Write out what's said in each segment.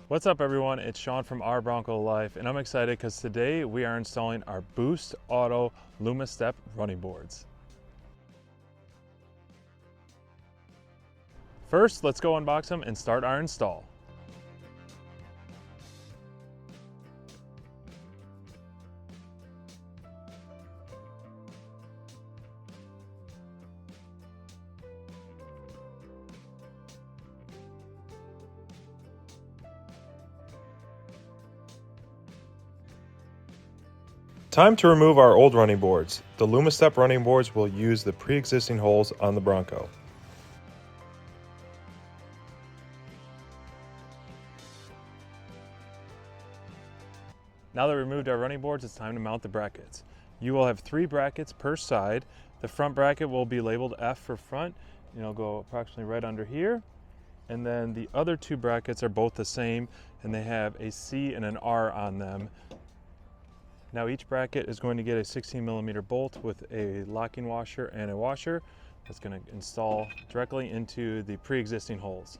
What's up everyone, it's Sean from Our Bronco Life, and I'm excited because today we are installing our Boost Auto Lumastep running boards. First, let's go unbox them and start our install. Time to remove our old running boards. The Lumastep running boards will use the pre-existing holes on the Bronco. Now that we removed our running boards, it's time to mount the brackets. You will have 3 brackets per side. The front bracket will be labeled F for front, and it'll go approximately right under here. And then the other 2 brackets are both the same, and they have a C and an R on them. Now each bracket is going to get a 16mm bolt with a locking washer and a washer that's going to install directly into the pre-existing holes.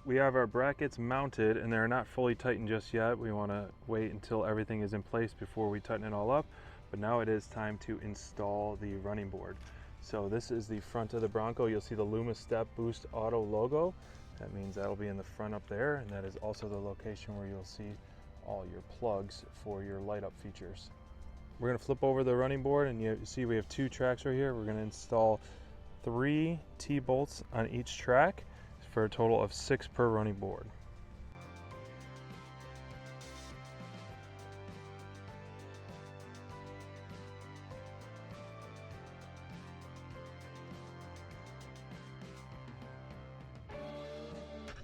We have our brackets mounted and they're not fully tightened just yet. We want to wait until everything is in place before we tighten it all up. But now it is time to install the running board. So this is the front of the Bronco. You'll see the Lumastep Boost Auto logo. That means that'll be in the front up there, and that is also the location where you'll see all your plugs for your light up features. We're going to flip over the running board, and you see we have 2 tracks right here. We're going to install 3 T-bolts on each track for a total of 6 per running board.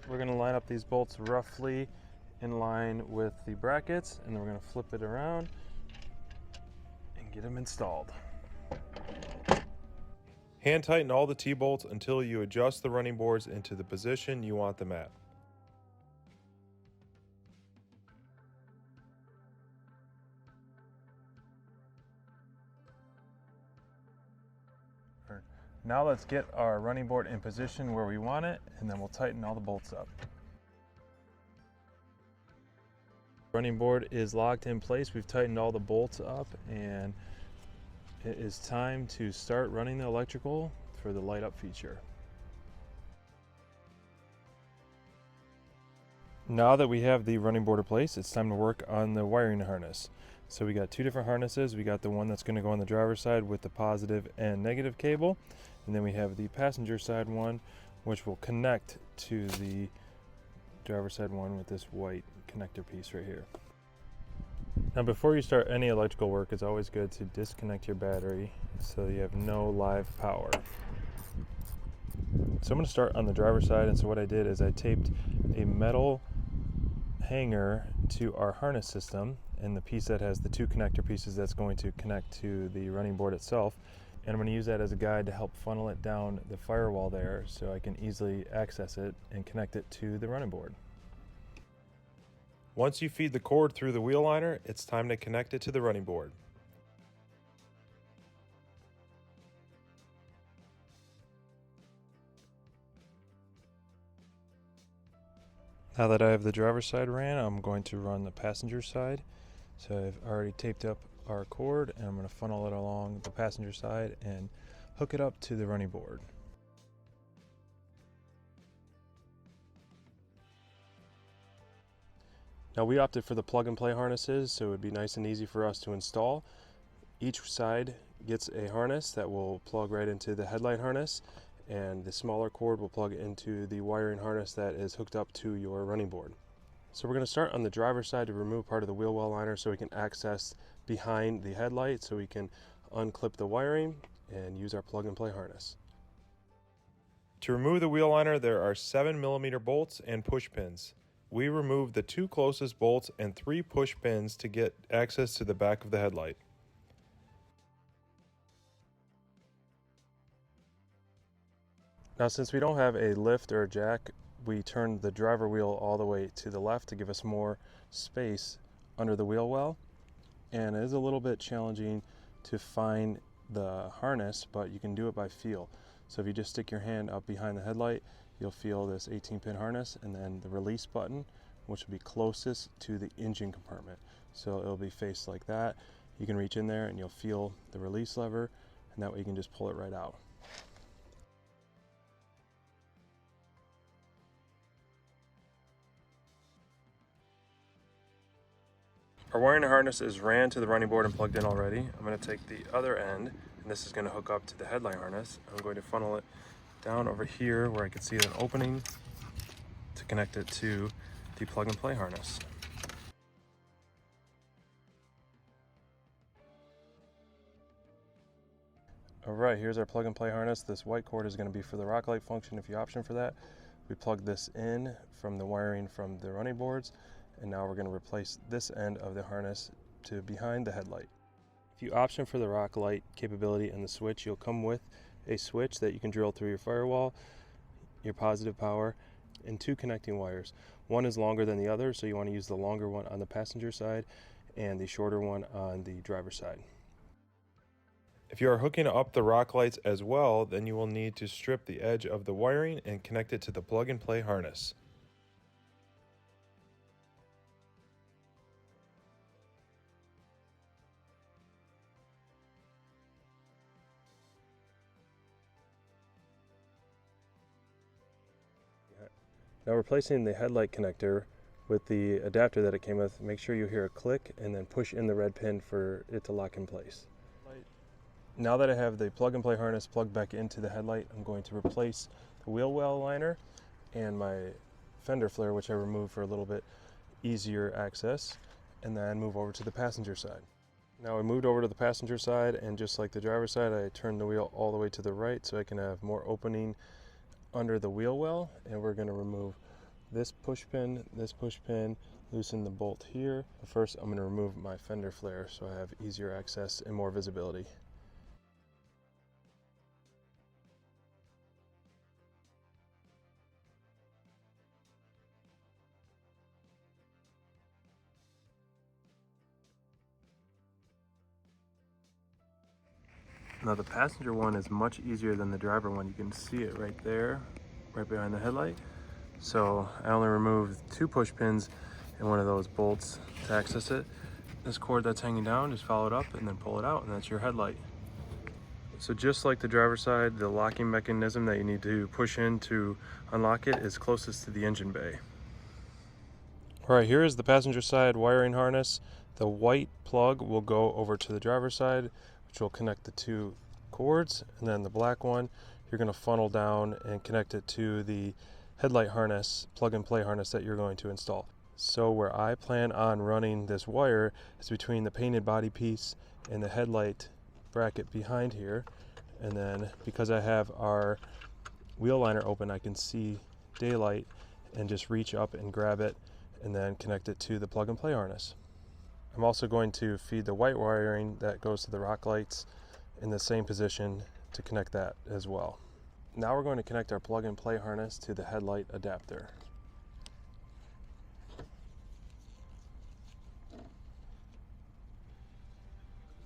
We're going to line up these bolts roughly in line with the brackets, and then we're going to flip it around and get them installed. Hand tighten all the T-bolts until you adjust the running boards into the position you want them at. Now let's get our running board in position where we want it, and then we'll tighten all the bolts up. Running board is locked in place. We've tightened all the bolts up, and it is time to start running the electrical for the light up feature. Now that we have the running board in place, it's time to work on the wiring harness. So we got 2 different harnesses. We got the one that's going to go on the driver's side with the positive and negative cable, and then we have the passenger side one, which will connect to the driver's side one with this white connector piece right here. Now before you start any electrical work, it's always good to disconnect your battery so you have no live power. So I'm going to start on the driver's side, and so what I did is I taped a metal hanger to our harness system, and the piece that has the 2 connector pieces that's going to connect to the running board itself. And I'm going to use that as a guide to help funnel it down the firewall there so I can easily access it and connect it to the running board. Once you feed the cord through the wheel liner, it's time to connect it to the running board. Now that I have the driver's side ran, I'm going to run the passenger side. So I've already taped up our cord, and I'm going to funnel it along the passenger side and hook it up to the running board. Now we opted for the plug and play harnesses, so it would be nice and easy for us to install. Each side gets a harness that will plug right into the headlight harness, and the smaller cord will plug into the wiring harness that is hooked up to your running board. So we're going to start on the driver's side to remove part of the wheel well liner so we can access behind the headlight, so we can unclip the wiring and use our plug and play harness. To remove the wheel liner, there are 7mm bolts and push pins. We removed the 2 closest bolts and 3 push pins to get access to the back of the headlight. Now since we don't have a lift or a jack we turned the driver wheel all the way to the left to give us more space under the wheel well. And it is a little bit challenging to find the harness, but you can do it by feel. So if you just stick your hand up behind the headlight, you'll feel this 18-pin harness, and then the release button, which will be closest to the engine compartment. So it'll be faced like that. You can reach in there and you'll feel the release lever, and that way you can just pull it right out. Our wiring harness is ran to the running board and plugged in already. I'm going to take the other end, and this is going to hook up to the headlight harness. I'm going to funnel it down over here where I can see an opening to connect it to the plug and play harness. Alright, here's our plug and play harness. This white cord is going to be for the rock light function if you option for that. We plug this in from the wiring from the running boards, and now we're going to replace this end of the harness to behind the headlight. If you option for the rock light capability and the switch, you'll come with a switch that you can drill through your firewall, your positive power, and 2 connecting wires. One is longer than the other, so you want to use the longer one on the passenger side and the shorter one on the driver's side. If you are hooking up the rock lights as well, then you will need to strip the edge of the wiring and connect it to the plug and play harness. Now replacing the headlight connector with the adapter that it came with, make sure you hear a click and then push in the red pin for it to lock in place. Now that I have the plug and play harness plugged back into the headlight, I'm going to replace the wheel well liner and my fender flare, which I removed for a little bit easier access, and then move over to the passenger side. Now I moved over to the passenger side, and just like the driver's side, I turned the wheel all the way to the right so I can have more opening under the wheel well, and we're going to remove this push pin, loosen the bolt here. But first I'm going to remove my fender flare so I have easier access and more visibility. Now the passenger one is much easier than the driver one. You can see it right there, right behind the headlight. So I only removed 2 push pins and one of those bolts to access it. This cord that's hanging down, just follow it up and then pull it out, and that's your headlight. So just like the driver's side, the locking mechanism that you need to push in to unlock it is closest to the engine bay. All right, here is the passenger side wiring harness. The white plug will go over to the driver's side, which will connect the 2 cords, and then the black one you're going to funnel down and connect it to the headlight harness, plug and play harness that you're going to install. So where I plan on running this wire is between the painted body piece and the headlight bracket behind here, and then because I have our wheel liner open, I can see daylight and just reach up and grab it and then connect it to the plug and play harness. I'm also going to feed the white wiring that goes to the rock lights in the same position to connect that as well. Now we're going to connect our plug and play harness to the headlight adapter.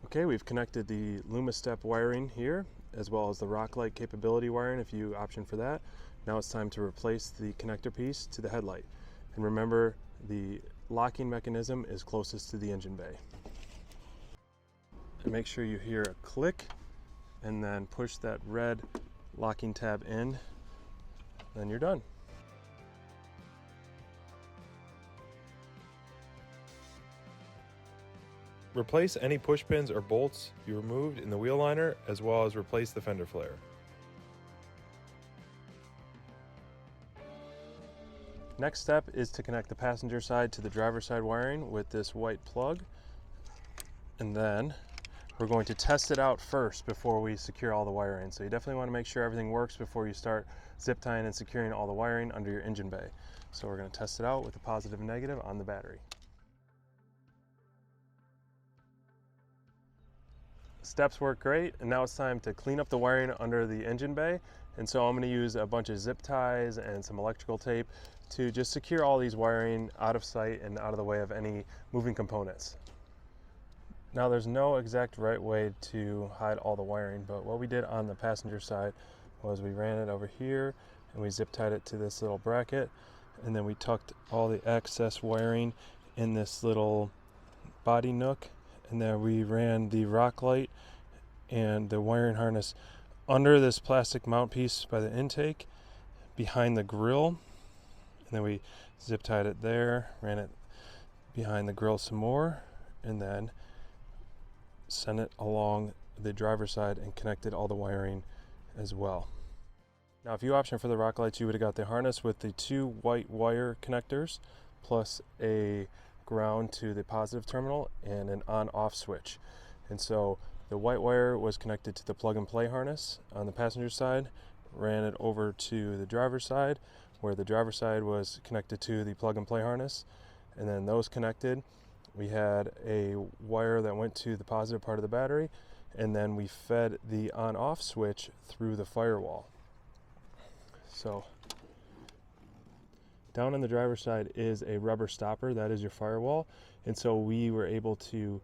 Okay, we've connected the Lumastep wiring here, as well as the rock light capability wiring if you option for that. Now it's time to replace the connector piece to the headlight. And remember, the locking mechanism is closest to the engine bay. And make sure you hear a click and then push that red locking tab in, then you're done. Replace any push pins or bolts you removed in the wheel liner, as well as replace the fender flare. Next step is to connect the passenger side to the driver's side wiring with this white plug, and then we're going to test it out first before we secure all the wiring. So you definitely want to make sure everything works before you start zip tying and securing all the wiring under your engine bay. So we're going to test it out with the positive and negative on the battery. Steps work great, and now it's time to clean up the wiring under the engine bay And so I'm going to use a bunch of zip ties and some electrical tape to just secure all these wiring out of sight and out of the way of any moving components. Now there's no exact right way to hide all the wiring, but what we did on the passenger side was we ran it over here and we zip tied it to this little bracket, and then we tucked all the excess wiring in this little body nook, and then we ran the rock light and the wiring harness under this plastic mount piece by the intake behind the grill, and then we zip tied it there, ran it behind the grill some more, and then sent it along the driver's side and connected all the wiring as well. Now, if you option for the rock lights, you would have got the harness with the 2 white wire connectors plus a ground to the positive terminal and an on-off switch. And so the white wire was connected to the plug and play harness on the passenger side, ran it over to the driver's side, where the driver's side was connected to the plug and play harness, and then those connected. We had a wire that went to the positive part of the battery, and then we fed the on-off switch through the firewall. So down on the driver's side is a rubber stopper, that is your firewall, and so we were able to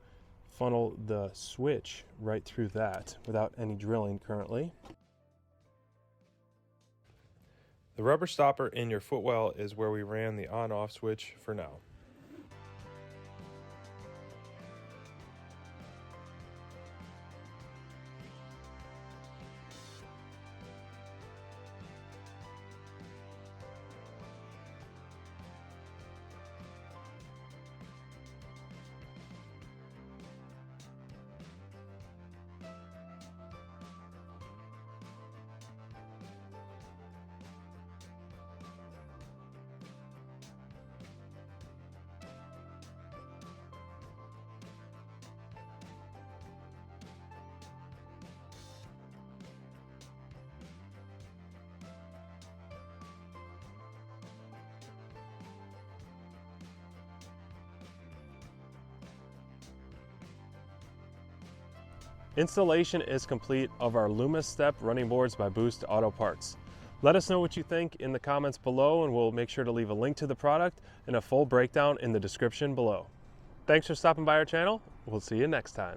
funnel the switch right through that without any drilling currently. The rubber stopper in your footwell is where we ran the on-off switch for now. Installation is complete of our Lumastep running boards by Boost Auto Parts. Let us know what you think in the comments below, and we'll make sure to leave a link to the product and a full breakdown in the description below. Thanks for stopping by our channel. We'll see you next time.